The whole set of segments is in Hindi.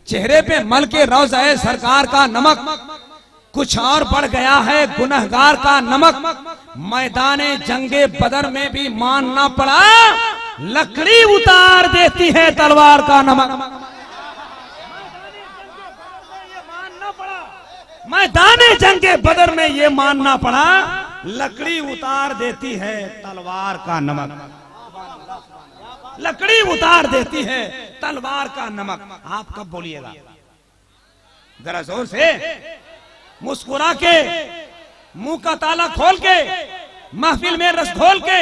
चेहरे पे मल के रोज़े सरकार का नमक, कुछ और बढ़ गया है गुनहगार का नमक। मैदाने जंगे बदर में भी मानना पड़ा, लकड़ी उतार देती है तलवार का नमक। मैदाने जंगे बदर में ये मानना पड़ा, लकड़ी उतार देती है तलवार का नमक। लकड़ी उतार देती है तलवार का नमक। आप कब बोलिएगा? जरा जोर से, मुस्कुरा के, मुंह का ताला खोल के, महफिल में रस घोल के,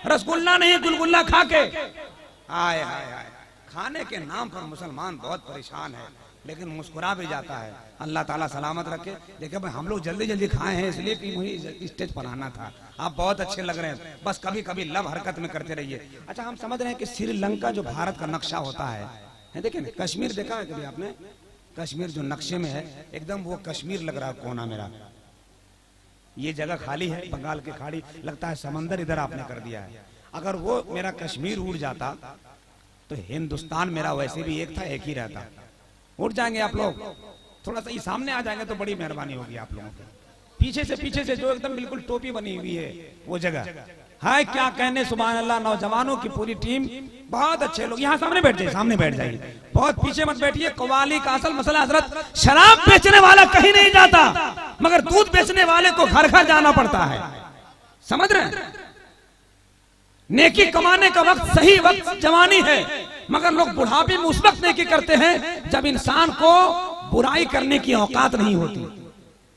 रसगुल्ला नहीं गुलगुल्ला खा के। आए हाय हाय, खाने के नाम पर मुसलमान बहुत परेशान है, लेकिन मुस्कुरा भी जाता है। अल्लाह ताला सलामत रखे। देखिए भाई, हम लोग जल्दी जल्दी खाए हैं इसलिए कि मुझे स्टेज पर आना था। आप बहुत अच्छे लग रहे हैं, बस कभी कभी लब हरकत में करते रहिए। अच्छा, हम समझ रहे हैं कि श्रीलंका जो भारत का नक्शा होता है देखिए ना, कश्मीर देखा है कभी आपने? कश्मीर जो नक्शे में है एकदम वो कश्मीर लग रहा है कोना मेरा। ये जगह खाली है, बंगाल की खाड़ी, लगता है समंदर इधर आपने कर दिया है। अगर वो मेरा कश्मीर उड़ जाता तो हिंदुस्तान मेरा वैसे भी एक था, एक ही रहता। उठ जाएंगे आप लोग, थोड़ा सा ये सामने आ जाएंगे तो बड़ी मेहरबानी होगी आप लोगों की। पीछे से जो एकदम बिल्कुल टोपी बनी हुई है वो जगह है, क्या कहने, सुभान अल्लाह। नौजवानों की पूरी टीम, बहुत अच्छे लोग। यहाँ सामने बैठ जाइए, सामने बैठ जाइए, बहुत पीछे मत बैठिए। कव्वाली का असल मसला हजरत, शराब बेचने वाला कहीं नहीं जाता, मगर दूध बेचने वाले को घर घर जाना पड़ता है। समझ रहे हैं? नेकी कमाने का वक्त सही वक्त जवानी है, मगर लोग बुढ़ापे में उस वक्त नेकी करते हैं जब इंसान को बुराई करने की औकात नहीं होती।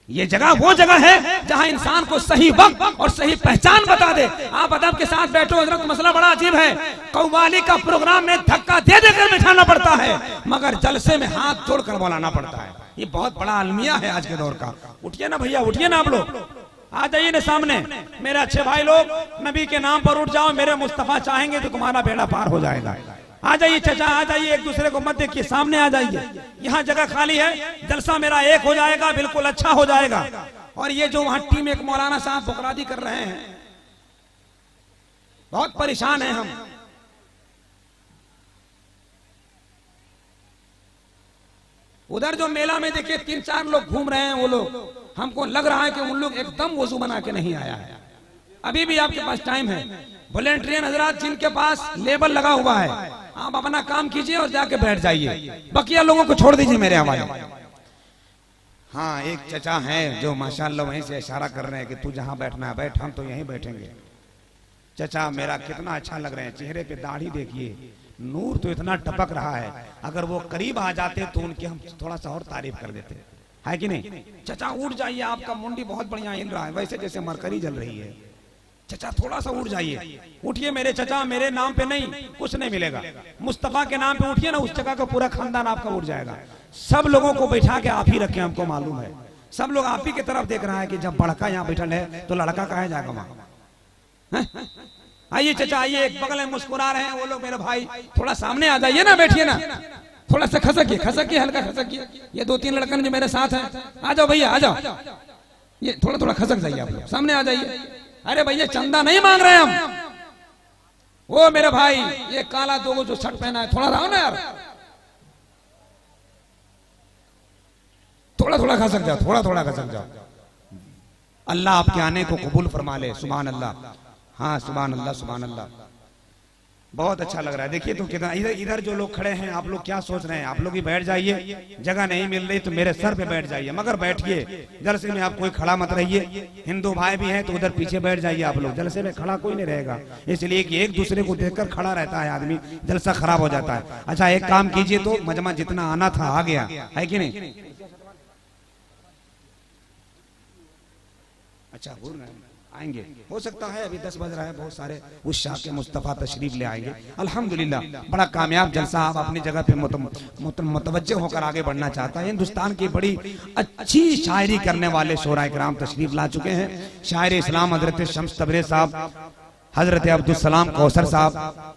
ये जगह वो जगह है जहां इंसान को सही वक्त और सही पहचान बता दे। आप अदब के साथ बैठो हजरत, मसला बड़ा अजीब है। कव्वाली का प्रोग्राम में धक्का दे देकर बिठाना पड़ता है, मगर जलसे में हाथ जोड़कर बुलाना पड़ता है। ये बहुत बड़ा अलमिया है आज के दौर का। उठिए ना भैया, उठिए ना आप लोग, आ जाइए ना सामने। मेरे अच्छे भाई लोग, नबी के नाम पर उठ जाओ। मेरे मुस्तफा चाहेंगे तो तुम्हारा बेड़ा पार हो जाएगा। आ जाइए चाचा, आ जाइए, एक दूसरे को मत देखिए, सामने आ जाइए। यहाँ जगह खाली है, जलसा मेरा एक हो जाएगा, बिल्कुल अच्छा हो जाएगा। और ये जो वहां टीम एक मौलाना साहब बुकरादी कर रहे हैं, बहुत परेशान हैं हम। उधर जो मेला में देखिए 3-4 लोग घूम रहे हैं, वो लोग, हमको लग रहा है कि उन लोग एकदम वजू बना के नहीं आया है। अभी भी आपके पास टाइम है। वॉलेंटियर हजरात जिनके पास लेबल लगा हुआ है, आप अपना काम कीजिए और जाके बैठ जाइए, बकिया लोगों को छोड़ दीजिए मेरे हवाले। हाँ, एक चचा हैं जो माशाल्लाह वहीं से इशारा कर रहे हैं कि तू जहां बैठना है बैठ, हम तो यहीं बैठेंगे। चचा मेरा कितना अच्छा लग रहे हैं, चेहरे पे दाढ़ी देखिए, नूर तो इतना टपक रहा है। अगर वो करीब आ जाते तो उनकी हम थोड़ा सा और तारीफ कर देते, है कि नहीं? चचा उठ जाइए, आपका मुंडी बहुत बढ़िया हिल रहा है, वैसे जैसे मरकरी जल रही है। चचा थोड़ा सा उठ जाइए, उठिए मेरे चचा। मेरे नाम पे नहीं, कुछ नहीं मिलेगा, मुस्तफा के नाम पे उठिए ना, उस जगह का पूरा खानदान आपका उठ जाएगा। सब लोगों को बैठा के आप ही रखें, हमको मालूम है सब लोग आप ही की तरफ देख रहा है कि जब बड़का यहाँ बैठल है तो लड़का कहाँ जाएगा वहां। आइए चचा, आइए, एक बगल में मुस्कुरा रहे हैं वो लोग। मेरे भाई थोड़ा सामने आ जाइए ना, बैठिए ना, थोड़ा सा खसकिए, खसकिए, हल्का खसकिए। ये 2-3 लड़कन जो मेरे साथ हैं, आ जाओ भैया, आ जाओ, ये थोड़ा थोड़ा खसक जाइए, आप लोग सामने आ जाइए। अरे भैया चंदा नहीं मांग रहे हम। वो मेरे भाई ये काला दो जो शर्ट पहना है, थोड़ा रहो ना यार, थोड़ा थोड़ा खसक जाओ, थोड़ा थोड़ा खसक जाओ। अल्लाह आपके आने को कबूल फरमा ले। सुभान अल्लाह, हाँ सुभान अल्लाह, सुभान अल्लाह। बहुत अच्छा लग रहा है। देखिए तो कितना, इधर जो लोग खड़े हैं, आप लोग क्या सोच रहे हैं? आप लोग भी बैठ जाइए, जगह नहीं मिल रही तो मेरे सर पे बैठ जाइए, मगर बैठिए। जलसे में आप कोई खड़ा मत रहिए। हिंदू भाई भी हैं तो उधर पीछे बैठ जाइए आप लोग। जलसे में खड़ा कोई नहीं रहेगा, इसलिए कि एक दूसरे को देखकर खड़ा रहता है आदमी, जलसा खराब हो जाता है। अच्छा एक काम कीजिए तो, मजमा जितना आना था आ गया है कि नहीं? अच्छा आएंगे, हो सकता है अभी 10 बज रहा है, बहुत सारे उस शाह के मुस्तफा तशरीफ ले आएंगे। अल्हम्दुलिल्लाह बड़ा कामयाब जलसा। आप अपनी जगह पे मुतवज्जे होकर आगे बढ़ना चाहता है। हिंदुस्तान की बड़ी अच्छी शायरी करने वाले शोरा इकराम तशरीफ ला चुके हैं। शायर इस्लाम हजरत शम्स तबरे साहब, हजरत अब्दुल सलाम कौसर साहब,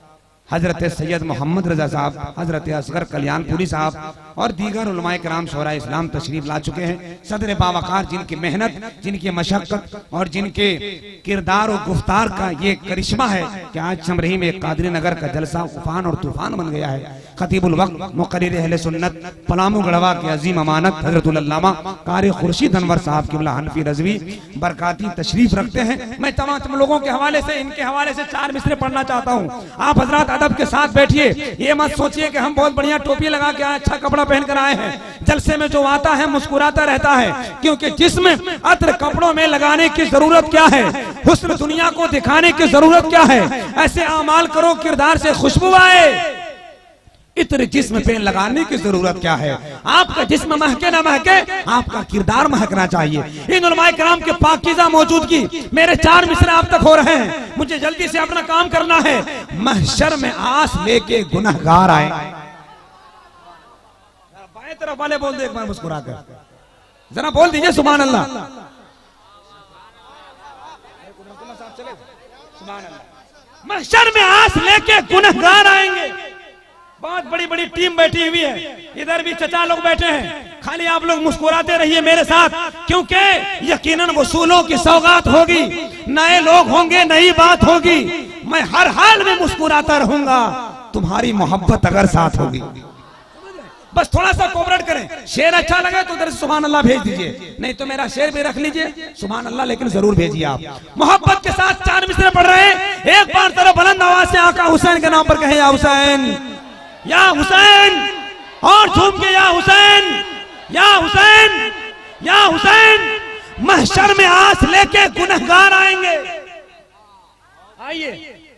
हजरत सैयद मोहम्मद रजा साहब, हजरत असगर कल्याणपुरी साहब और दीगर उलमाए कराम शोरा इस्लाम तशरीफ ला चुके हैं। सदर बावकार, जिनकी मेहनत, जिनकी मशक्कत और जिनके किरदार और गुफ्तार का ये करिश्मा है कि आज चमरही में कादरी नगर का जलसा उफान और तूफान बन गया है। खतीबुल वक्त मुक़र्रिर अहले सुन्नत पलामू गढ़वा के अजीम अमानत हजरतुल अल्लामा कारी खुर्शीद अनवर साहब क़िबला हनफी रज़वी बरकाती तशरीफ रखते हैं। मैं तमाम लोगों के हवाले से, इनके हवाले से 4 मिसरे पढ़ना चाहता हूँ। आप हजरात अदब के साथ बैठिए। ये मत सोचिए कि हम बहुत बढ़िया टोपी लगा के आए, अच्छा कपड़ा पहन कर आए हैं। जलसे में जो आता है मुस्कुराता रहता है, क्योंकि जिस्म अत्र कपड़ों में लगाने की जरूरत क्या है, हुस्न दुनिया को दिखाने की जरूरत क्या है। ऐसे अमाल करो किरदार से खुशबू आए, इत्र जिस्म पे लगाने की जरूरत क्या है। आपका जिस्म महके ना महके, आपका किरदार महकना चाहिए। इन उलमाए किराम के पाकीज़ा मौजूदगी मेरे 4 मिसरे आप तक हो रहे हैं। मुझे जल्दी से अपना काम करना है। महशर में आस लेके गुनहगार आए। बाएं तरफ वाले बोल दे एक बार मुस्कुरा कर, जरा बोल दीजिए सुभान अल्लाह। महशर में आस लेके गुनहगार आएंगे। बहुत बड़ी बड़ी टीम बैठी हुई है, इधर भी चचा लोग बैठे हैं। खाली आप लोग मुस्कुराते रहिए मेरे साथ, क्योंकि यकीनन वसूलों की सौगात होगी, नए लोग होंगे, नई बात होगी। मैं हर हाल में मुस्कुराता रहूंगा, तुम्हारी मोहब्बत अगर साथ होगी। बस थोड़ा सा कोऑपरेट करें। शेर अच्छा लगे तो उधर से सुभान अल्लाह भेज दीजिए, नहीं तो मेरा शेर भी रख लीजिए सुभान अल्लाह, लेकिन जरूर भेजिए आप। मोहब्बत के साथ 4 मिसरे पढ़ रहे हैं। एक बार तरह बुलंद आवाज से आका हुसैन के नाम पर कहें, या हुसैन, या हुसैन, और झूम के या हुसैन, या हुसैन, या हुसैन। महशर में आस लेके गुनहगार आएंगे। आइए,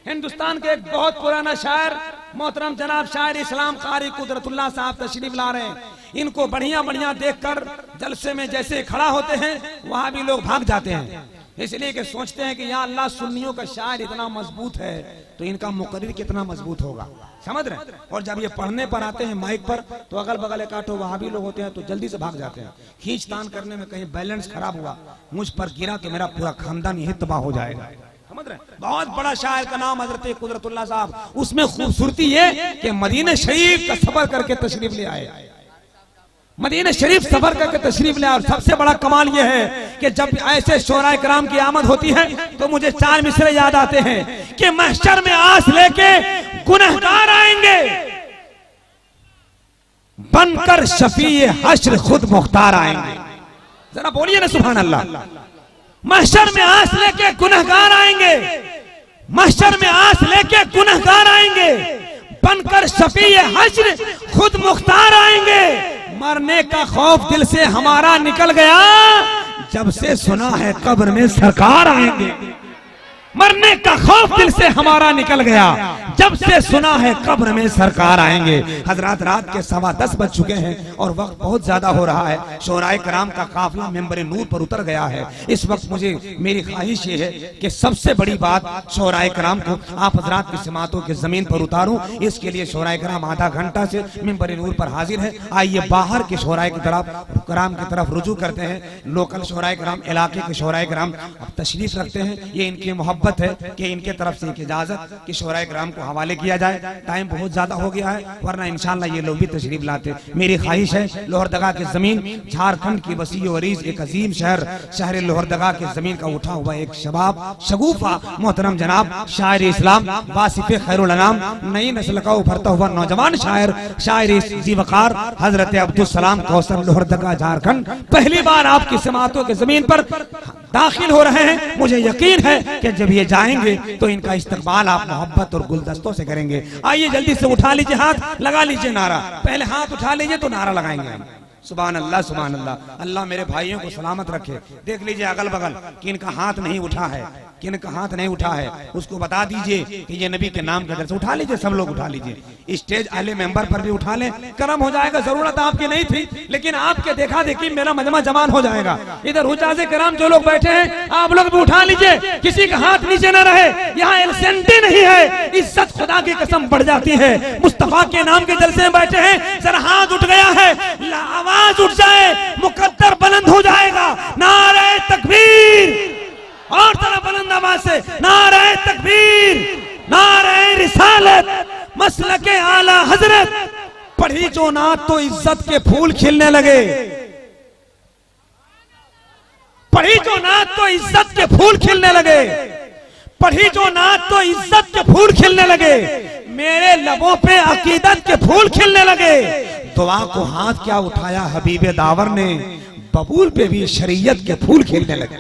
हिंदुस्तान के एक बहुत पुराना शायर मोहतरम जनाब शायर इस्लाम कारी कुदरतुल्लाह साहब तशरीफ ला रहे हैं। इनको बढ़िया बढ़िया देखकर जलसे में जैसे खड़ा होते हैं, वहां भी लोग भाग जाते हैं, इसलिए कि सोचते हैं कि या अल्लाह सुन्नियों का शायर इतना मजबूत है तो इनका मुकर्रिर कितना मजबूत होगा। समझ रहे हैं। और जब ये पढ़ने पर आते हैं माइक पर, तो अगल बगल एक आठों वहां भी लोग होते हैं, तो जल्दी से भाग जाते हैं। खींचतान करने में कहीं बैलेंस खराब हुआ, मुझ पर गिरा तो मेरा पूरा खानदान यही तबाह हो जाएगा। समझ रहे हैं। बहुत बड़ा शायर का नाम हजरत कुदरतुल्लाह साहब। उसमें खूबसूरती ये कि मदीना शरीफ का सफर करके तशरीफ ले आए। मदीना शरीफ सफर करके तशरीफ ले आए। और सबसे बड़ा कमाल यह है कि जब ऐसे शोराए किराम की आमद होती है तो मुझे 4 मिसरे याद आते हैं कि महशर में आस लेके गुनहगार आएंगे, बनकर शफीए हश्र खुद मुख्तार आएंगे। जरा बोलिए ना सुभान अल्लाह। महशर में आस लेके गुनहगार आएंगे, महशर में आस लेके गुनहगार आएंगे, बनकर शफीए हश्र खुद मुख्तार आएंगे। मरने का खौफ दिल से हमारा निकल गया, जब से सुना है कब्र में सरकार आएंगे। मरने का खौफ दिल से हमारा निकल गया, जब से सुना है कब्र में सरकार आएंगे। हजरात रात के 10:15 बज चुके हैं और वक्त बहुत ज्यादा हो रहा है। शोराए कराम का काफिला मेंबर नूर पर उतर गया है। इस वक्त मुझे मेरी ख्वाहिश ये है कि सबसे बड़ी बात शोराए कराम को आप हजरात की समातों के जमीन पर उतारूं। इसके लिए शोराए कराम आधा घंटा से मेंबर नूर पर हाजिर है। आइए बाहर के शोराए की तरफ कराम की तरफ रुजू करते हैं। लोकल शोराए कराम, इलाके के शोराए कराम तशरीफ रखते हैं। ये इनकी मोहब्बत है कि इनके तरफ से एक इजाजत कि शोराए कराम को हवाले किया जाए। टाइम बहुत ज्यादा हो गया है, वरना इंशाल्लाह ये लोग भी तशरीफ लाते। मेरी ख्वाहिश है लोहरदगा की जमीन, झारखंड की वसी और अरीज एक अजीम शहर, शहर लोहरदगा की जमीन का उठा हुआ एक शबाब शगुफा मोहतरम जनाब शायर इस्लाम वासिफ खैरुल अनाम, नई नस्ल का उभरता हुआ नौजवान शायर शायर जीवकार हजरत अब्दुल सलाम कौसर लोहरदगा झारखंड पहली बार आपकी समातों की जमीन पर दाखिल हो रहे हैं। मुझे यकीन है कि जब ये जाएंगे तो इनका इस्तकबाल आप मोहब्बत और गुलदस्तों से करेंगे। आइए जल्दी से उठा लीजिए हाथ, लगा लीजिए नारा। पहले हाथ उठा लीजिए तो नारा लगाएंगे हम। सुभान अल्लाह सुभान अल्लाह। अल्लाह मेरे भाइयों को सलामत रखे। देख लीजिए अगल बगल कि इनका हाथ नहीं उठा है, कि इनका हाथ नहीं उठा है, उसको बता दीजिए कि ये नबी के नाम के दर से उठा लीजिए। सब लोग उठा लीजिए। स्टेज अहले मेंबर पर भी उठा लें, करम हो जाएगा। जरूरत आपकी नहीं थी, लेकिन आपके देखा देखी मेरा मजमा जमान हो जाएगा। इधर हुजाजे कराम जो लोग बैठे हैं आप लोग भी उठा लीजिए, किसी का हाथ नीचे न रहे। यहाँ एलसेंटी नहीं है, इज्जत खुदा की कसम बढ़ जाती है। मुस्तफा के नाम के जलसे में बैठे हैं, जरा हाथ उठ गया है, आवाज उठ जाए, मुकद्दर बुलंद हो जाएगा। नारे तकबीर, और तरह बुलंद आवाज से नारे तकबीर, नारे रिसालत, मसलके आला हजरत। पढ़ी जो नात तो इज्जत के फूल खिलने लगे, पढ़ी जो नात तो इज्जत के फूल खिलने लगे, पढ़ी जो नात तो इज्जत के फूल खिलने लगे। मेरे लबों पे अकीदत के फूल खिलने लगे। दुआ को हाथ क्या उठाया हबीबे दावर ने, बबूल पे भी शरीयत के फूल खिलने लगे।